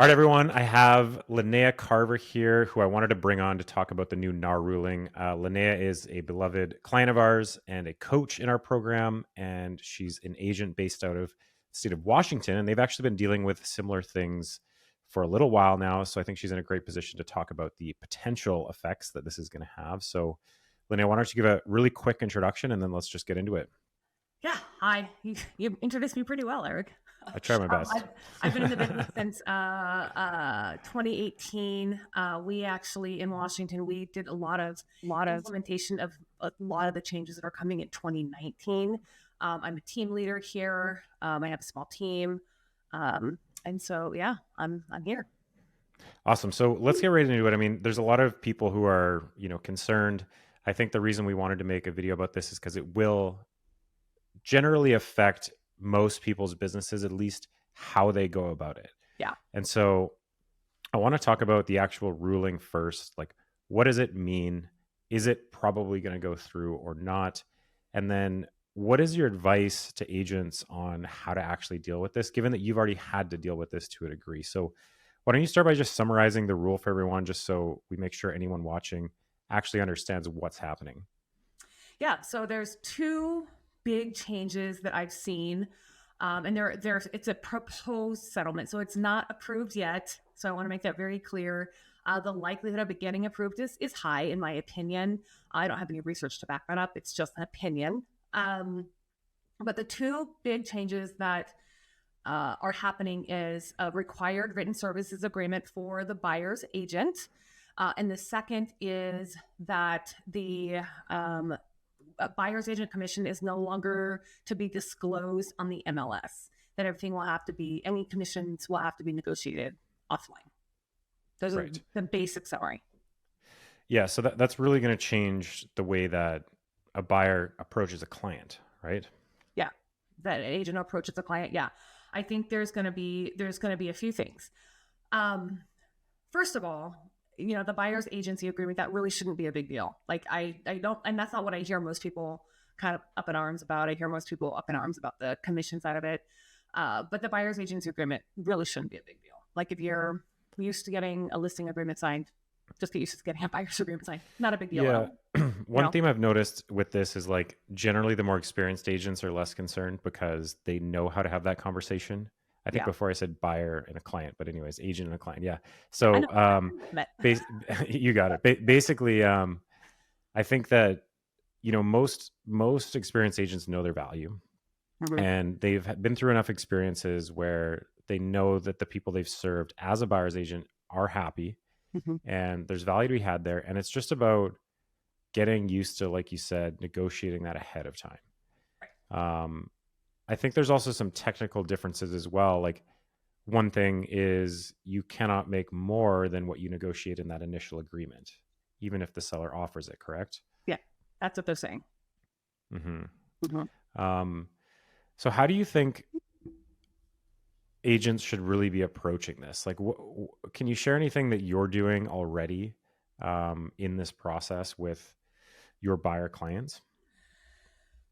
All right, everyone. I have Lynea Carver here, who I wanted to bring on to talk about the new NAR ruling. Lynea is a beloved client of ours and a coach in our program, and she's an agent based out of the state of Washington. And they've actually been dealing with similar things for a little while now. So I think she's in a great position to talk about the potential effects that this is going to have. So, Lynea, why don't you give a really quick introduction, and then let's just get into it. Yeah, hi. You introduced me pretty well, Eric. I try my best. I've been in the business since 2018. We actually in Washington we did a lot of implementation of a lot of the changes that are coming in 2019. I'm a team leader here. I have a small team, and so yeah, I'm here. Awesome. So let's get right into it. I mean, there's a lot of people who are, concerned. I think the reason we wanted to make a video about this is because it will generally affect most people's businesses, at least how they go about it. Yeah. And so I want to talk about the actual ruling first. Like, what does it mean? Is it probably going to go through or not? And then what is your advice to agents on how to actually deal with this, given that you've already had to deal with this to a degree? So why don't you start by just summarizing the rule for everyone, just so we make sure anyone watching actually understands what's happening? Yeah. So there's two big changes that I've seen. And it's a proposed settlement. So it's not approved yet. So I want to make that very clear. The likelihood of it getting approved is high, in my opinion. I don't have any research to back that up. It's just an opinion. But the two big changes that are happening is a required written services agreement for the buyer's agent. And the second is that the a buyer's agent commission is no longer to be disclosed on the MLS, that everything will have to be, any commissions will have to be negotiated offline. Those are the basic summary. Yeah, so that's really going to change the way that a buyer approaches a client, right? Yeah, that an agent approaches a client. Yeah, I think there's going to be a few things. First of all, the buyer's agency agreement, that really shouldn't be a big deal. Like I don't, and that's not what I hear most people kind of up in arms about. I hear most people up in arms about the commission side of it. But the buyer's agency agreement really shouldn't be a big deal. Like if you're used to getting a listing agreement signed, just get used to getting a buyer's agreement signed. Not a big deal. Yeah. One theme I've noticed with this is like generally the more experienced agents are less concerned because they know how to have that conversation. I think before I said buyer and a client, but anyways, agent and a client. Yeah. So, you got it. Basically, I think that, most experienced agents know their value, and they've been through enough experiences where they know that the people they've served as a buyer's agent are happy, and there's value to be had there. And it's just about getting used to, like you said, negotiating that ahead of time. I think there's also some technical differences as well. Like one thing is you cannot make more than what you negotiate in that initial agreement, even if the seller offers it, correct? Yeah, that's what they're saying. So how do you think agents should really be approaching this? Like, can you share anything that you're doing already in this process with your buyer clients?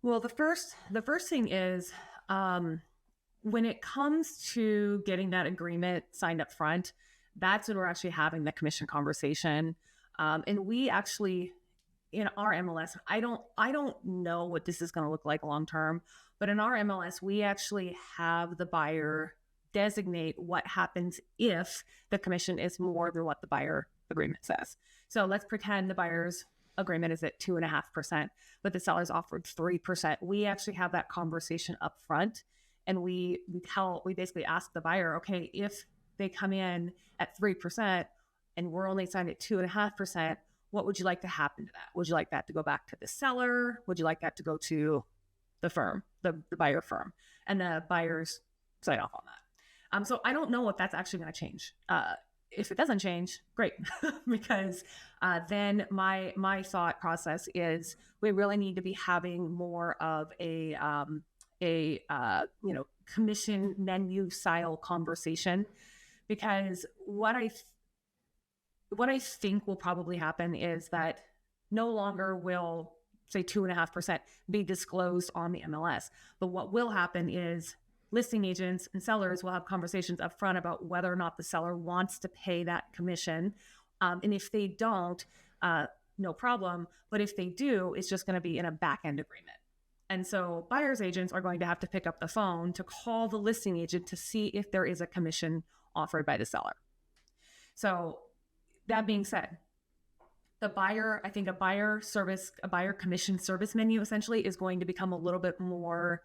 Well, the first thing is when it comes to getting that agreement signed up front, that's when we're actually having the commission conversation. And we actually, in our MLS, I don't know what this is going to look like long term, but in our MLS, we actually have the buyer designate what happens if the commission is more than what the buyer agreement says. So let's pretend the buyer's agreement is at 2.5%, but the seller's offered 3%. We actually have that conversation up front, and we basically ask the buyer, okay, if they come in at 3% and we're only signed at 2.5%, what would you like to happen to that? Would you like that to go back to the seller? Would you like that to go to the firm, the buyer firm? And the buyers sign off on that. So I don't know if that's actually going to change. If it doesn't change, great, because then my thought process is we really need to be having more of a commission menu style conversation, because what I think will probably happen is that no longer will, say, 2.5% be disclosed on the MLS, but what will happen is listing agents and sellers will have conversations up front about whether or not the seller wants to pay that commission. And if they don't, no problem. But if they do, it's just going to be in a back end agreement. And so buyer's agents are going to have to pick up the phone to call the listing agent to see if there is a commission offered by the seller. So that being said, the buyer, I think a buyer commission service menu essentially is going to become a little bit more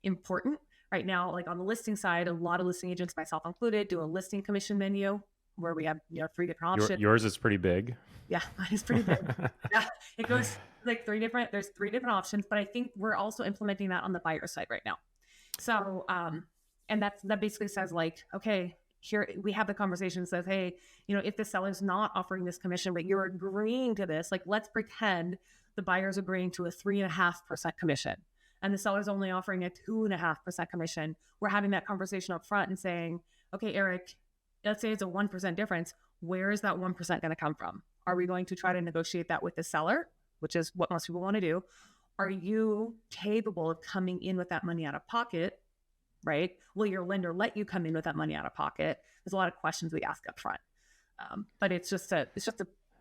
important. Right now, like on the listing side, a lot of listing agents, myself included, do a listing commission menu where we have 3 different options. Yours is pretty big. Yeah, mine is pretty big. Yeah, it goes like there's 3 different options, but I think we're also implementing that on the buyer side right now. So, and that basically says like, okay, here we have the conversation that says, hey, if the seller's not offering this commission, but you're agreeing to this, like, let's pretend the buyer's agreeing to a 3.5% commission and the seller's only offering a 2.5% commission. We're having that conversation up front and saying, okay, Eric, let's say it's a 1% difference. Where is that 1% going to come from? Are we going to try to negotiate that with the seller, which is what most people want to do? Are you capable of coming in with that money out of pocket? Right? Will your lender let you come in with that money out of pocket? There's a lot of questions we ask up front, but it's just a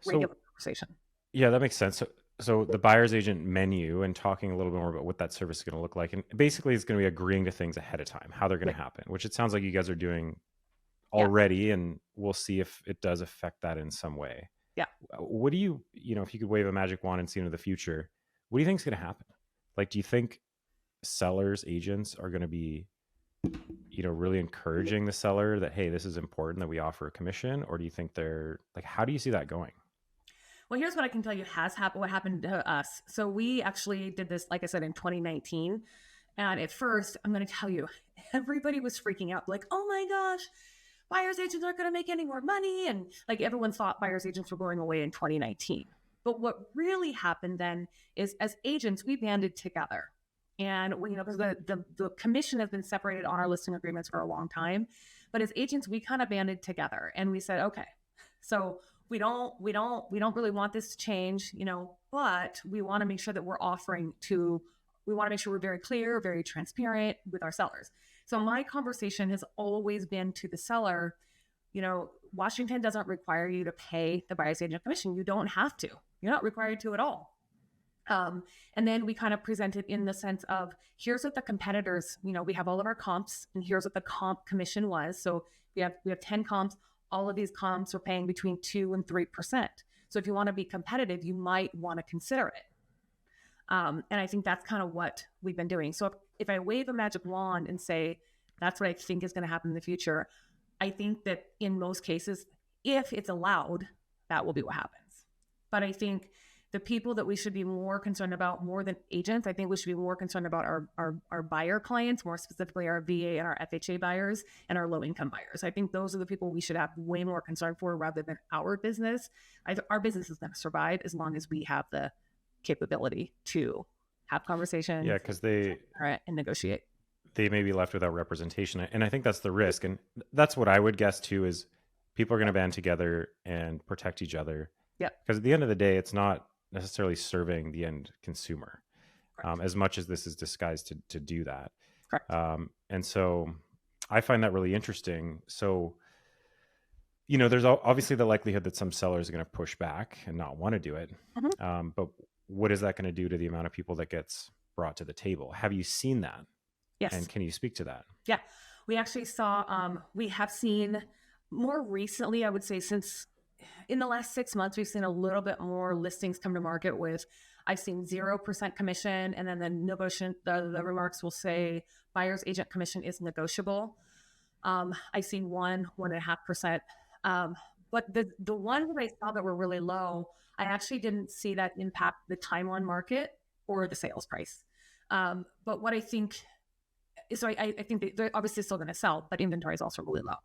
regular conversation. Yeah, that makes sense. So the buyer's agent menu and talking a little bit more about what that service is going to look like, and basically it's going to be agreeing to things ahead of time, how they're going to happen, which it sounds like you guys are doing already, and we'll see if it does affect that in some way. Yeah. What do you if you could wave a magic wand and see into the future, what do you think is going to happen? Like, do you think sellers, agents are going to be really encouraging the seller that, hey, this is important that we offer a commission? Or do you think they're like, how do you see that going? Well, here's what I can tell you has happened, what happened to us. So we actually did this, like I said, in 2019. And at first, I'm going to tell you, everybody was freaking out like, oh my gosh, buyer's agents aren't going to make any more money. And like everyone thought buyer's agents were going away in 2019. But what really happened then is as agents, we banded together. And because the commission has been separated on our listing agreements for a long time, but as agents, we kind of banded together and we said, okay, so we don't really want this to change, but we want to make sure that we want to make sure we're very clear, very transparent with our sellers. So my conversation has always been to the seller, Washington doesn't require you to pay the buyer's agent commission. You don't have to. You're not required to at all. And then we kind of presented in the sense of, here's what the competitors, we have all of our comps and here's what the comp commission was. So we have 10 comps. All of these comps are paying between 2 and 3%. So if you want to be competitive, you might want to consider it. And I think that's kind of what we've been doing. So if I wave a magic wand and say, that's what I think is going to happen in the future, I think that in most cases, if it's allowed, that will be what happens. But I think the people that we should be more concerned about, more than agents, I think we should be more concerned about our buyer clients, more specifically our VA and our FHA buyers and our low income buyers. I think those are the people we should have way more concern for rather than our business. Our business is going to survive as long as we have the capability to have conversations. Yeah, because and negotiate. They may be left without representation. And I think that's the risk. And that's what I would guess too, is people are going to band together and protect each other. Yeah. Because at the end of the day, it's not necessarily serving the end consumer, as much as this is disguised to do that. Correct. And so I find that really interesting. So, there's obviously the likelihood that some sellers are going to push back and not want to do it. Mm-hmm. But what is that going to do to the amount of people that gets brought to the table? Have you seen that? Yes. And can you speak to that? Yeah, we actually saw, we have seen more recently, I would say since in the last 6 months, we've seen a little bit more listings come to market with, I've seen 0% commission. And then the remarks will say buyer's agent commission is negotiable. I've seen 1.5%. But the ones that I saw that were really low, I actually didn't see that impact the time on market or the sales price. But what I think, so I think they're obviously still going to sell, but inventory is also really low.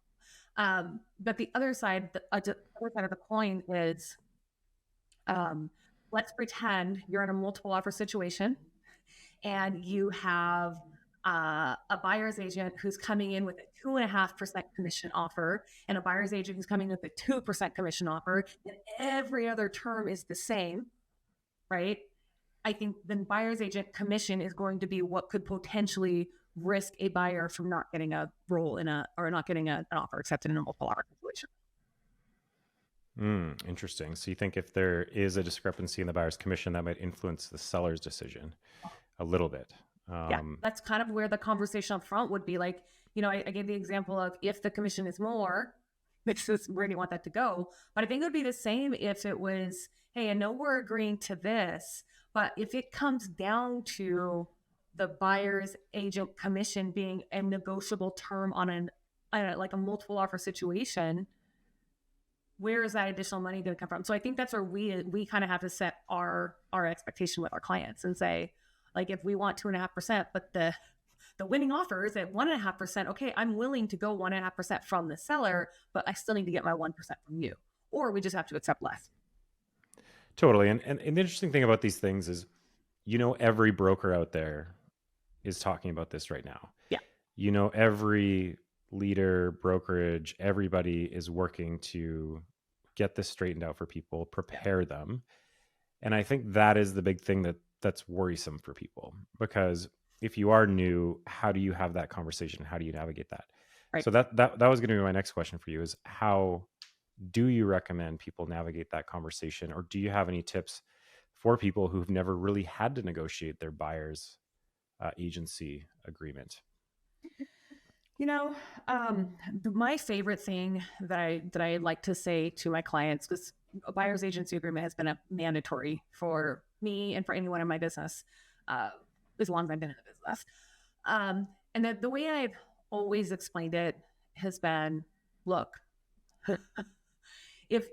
But the other side, the other side of the coin is, let's pretend you're in a multiple offer situation and you have a buyer's agent who's coming in with a 2.5% commission offer and a buyer's agent who's coming in with a 2% commission offer, and every other term is the same, right? I think the buyer's agent commission is going to be what could potentially risk a buyer from not getting a role or not getting an offer accepted in a multiple offer situation. Interesting. So you think if there is a discrepancy in the buyer's commission, that might influence the seller's decision a little bit. Yeah, that's kind of where the conversation up front would be like, I gave the example of if the commission is more, this is where do you want that to go? But I think it would be the same if it was, hey, I know we're agreeing to this, but if it comes down to the buyer's agent commission being a negotiable term on like a multiple offer situation, where is that additional money going to come from? So I think that's where we kind of have to set our expectation with our clients and say, like, if we want 2.5%, but the winning offer is at 1.5%, okay, I'm willing to go 1.5% from the seller, but I still need to get my 1% from you, or we just have to accept less. Totally. And the interesting thing about these things is, every broker out there is talking about this right now. Yeah. Every leader, brokerage, everybody is working to get this straightened out for people, prepare them. And I think that is the big thing that's worrisome for people, because if you are new, how do you have that conversation? How do you navigate that? Right. So that was going to be my next question for you, is how do you recommend people navigate that conversation? Or do you have any tips for people who've never really had to negotiate their buyer's agency agreement? My favorite thing that I like to say to my clients, because a buyer's agency agreement has been a mandatory for me and for anyone in my business, as long as I've been in the business. And the way I've always explained it has been, look, if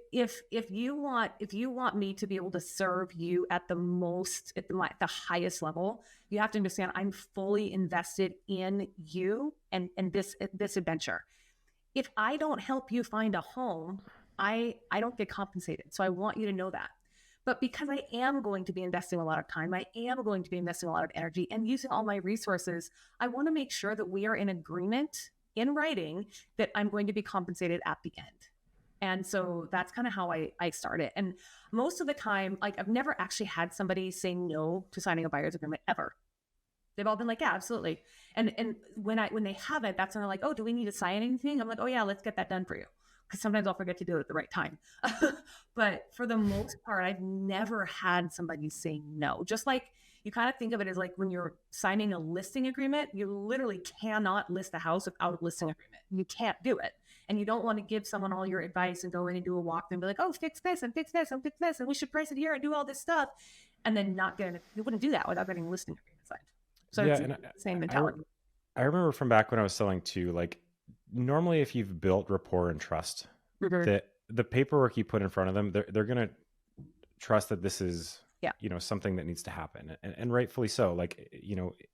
you want me to be able to serve you at the highest level, you have to understand I'm fully invested in you and this adventure. If I don't help you find a home, I don't get compensated. So I want you to know that. But because I am going to be investing a lot of time, I am going to be investing a lot of energy and using all my resources, I want to make sure that we are in agreement in writing that I'm going to be compensated at the end. And so that's kind of how I started. And most of the time, like, I've never actually had somebody say no to signing a buyer's agreement ever. They've all been like, yeah, absolutely. And when they haven't, that's when they're like, oh, do we need to sign anything? I'm like, oh yeah, let's get that done for you. Because sometimes I'll forget to do it at the right time. But for the most part, I've never had somebody say no. Just like you kind of think of it as like when you're signing a listing agreement, you literally cannot list a house without a listing agreement. You can't do it. And you don't want to give someone all your advice and go in and do a walkthrough and be like, oh, fix this and fix this and fix this, and we should price it here and do all this stuff, and then not get it. You wouldn't do that without getting a listing agreement signed. So Yeah, it's and the same mentality. I remember from back when I was selling too, like, normally if you've built rapport and trust, the paperwork you put in front of them, they're going to trust that this is, something that needs to happen, and rightfully so. Like,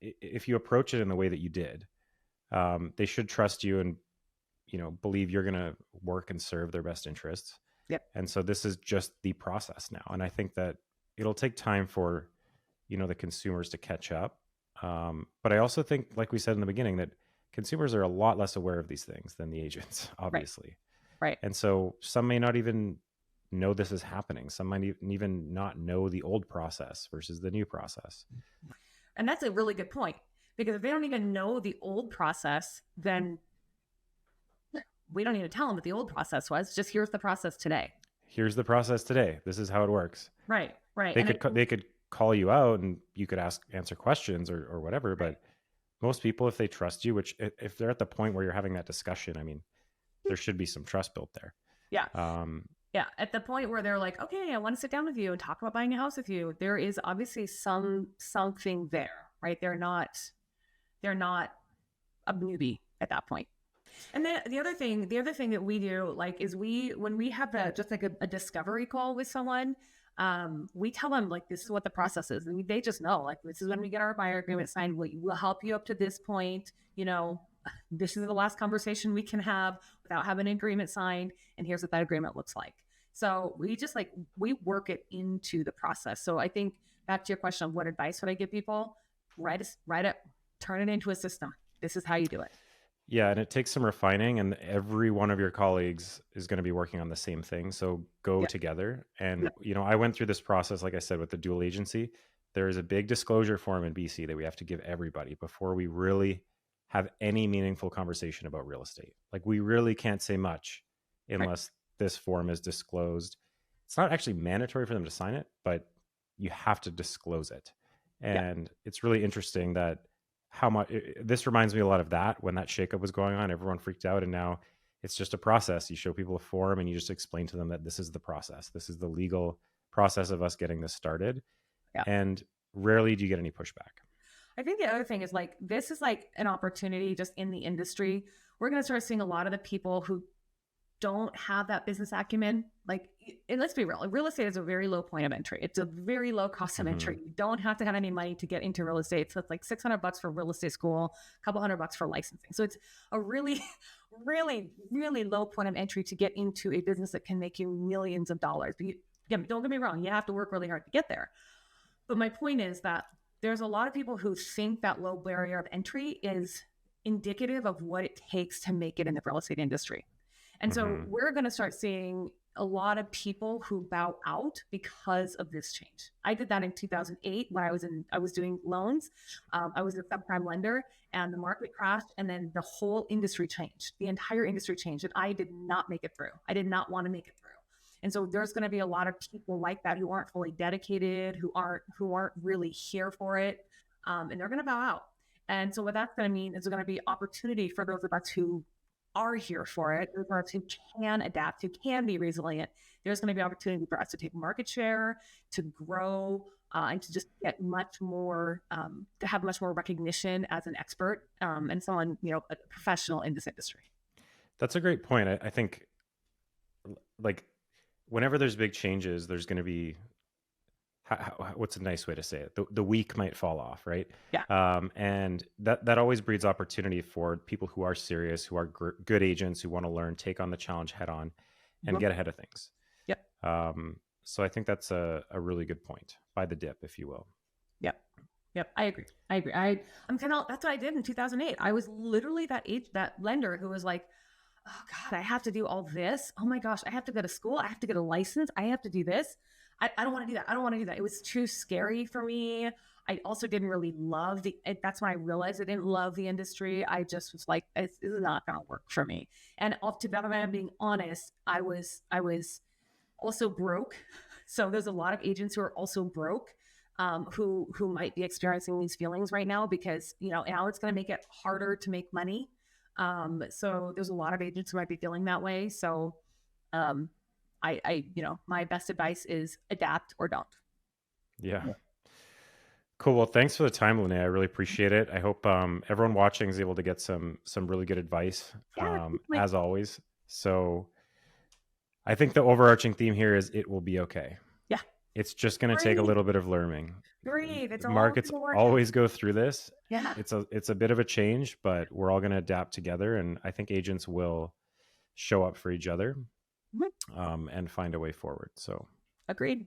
if you approach it in the way that you did, they should trust you and, believe you're going to work and serve their best interests. Yep. And so this is just the process now. And I think that it'll take time for, the consumers to catch up. But I also think, like we said in the beginning, that consumers are a lot less aware of these things than the agents, obviously. Right. And so some may not even know this is happening. Some might even not know the old process versus the new process. And that's a really good point, because if they don't even know the old process, then we don't need to tell them what the old process was. Just here's the process today. Here's the process today. This is how it works. Right. They could call you out and you could answer questions or whatever. Right. But most people, if they trust you, which if they're at the point where you're having that discussion, I mean, there should be some trust built there. Yeah. Yeah. At the point where they're like, okay, I want to sit down with you and talk about buying a house with you, there is obviously something there, right? They're not a newbie at that point. And then the other thing that we do, like, is when we have just like a discovery call with someone, we tell them, like, this is what the process is. And they just know, like, this is when we get our buyer agreement signed. We'll help you up to this point. This is the last conversation we can have without having an agreement signed. And here's what that agreement looks like. So we just we work it into the process. So I think back to your question of what advice would I give people, write it, turn it into a system. This is how you do it. Yeah, and it takes some refining, and every one of your colleagues is going to be working on the same thing. So go together. And, I went through this process, like I said, with the dual agency. There is a big disclosure form in BC that we have to give everybody before we really have any meaningful conversation about real estate. Like, we really can't say much Right. unless this form is disclosed. It's not actually mandatory for them to sign it, but you have to disclose it. Yeah. And it's really interesting that how much this reminds me a lot of that when that shakeup was going on. Everyone freaked out, and now it's just a process. You show people a form and you just explain to them that this is the process. This is the legal process of us getting this started. Yeah. And rarely do you get any pushback. I think the other thing is like, this is like an opportunity just in the industry. We're going to start seeing a lot of the people who don't have that business acumen. Like, and let's be real, like, real estate is a very low point of entry. It's a very low cost of entry. You don't have to have any money to get into real estate. So it's like $600 for real estate school, a couple $100 for licensing. So it's a really, really, really low point of entry to get into a business that can make you millions of dollars. But don't get me wrong, you have to work really hard to get there. But my point is that there's a lot of people who think that low barrier of entry is indicative of what it takes to make it in the real estate industry. And so we're going to start seeing a lot of people who bow out because of this change. I did that in 2008 when I was doing loans. I was a subprime lender, and the market crashed, and then the whole industry changed. The entire industry changed, and I did not make it through. I did not want to make it through. And so there's going to be a lot of people like that who aren't fully dedicated, who aren't really here for it, and they're going to bow out. And so what that's going to mean is there's going to be opportunity for those of us who are here for it, those of us who can adapt, who can be resilient. There's going to be opportunity for us to take market share, to grow, and to just get much more, to have much more recognition as an expert, and someone, a professional in this industry. That's a great point. I think, like, whenever there's big changes, there's going to be, what's a nice way to say it? The weak might fall off, right? Yeah. And that always breeds opportunity for people who are serious, who are good agents, who want to learn, take on the challenge head on, and get ahead of things. Yep. So I think that's a really good point. By the dip, if you will. Yep. I agree. I'm kind of, that's what I did in 2008. I was literally that lender who was like, oh God, I have to do all this. Oh my gosh, I have to go to school. I have to get a license. I have to do this. I don't want to do that. I don't want to do that. It was too scary for me. I also didn't really love that's when I realized I didn't love the industry. I just was like, this is not going to work for me. And off to that, I'm being honest, I was also broke. So there's a lot of agents who are also broke, who might be experiencing these feelings right now because, now it's going to make it harder to make money. So there's a lot of agents who might be feeling that way. So, my best advice is adapt or don't. Yeah. Cool. Well, thanks for the time, Lynea. I really appreciate it. I hope everyone watching is able to get some really good advice, as always. So I think the overarching theme here is it will be okay. Yeah. It's just going to take a little bit of learning. Breathe. It's Markets always go through this. Yeah. It's a bit of a change, but we're all going to adapt together. And I think agents will show up for each other, and find a way forward. So agreed.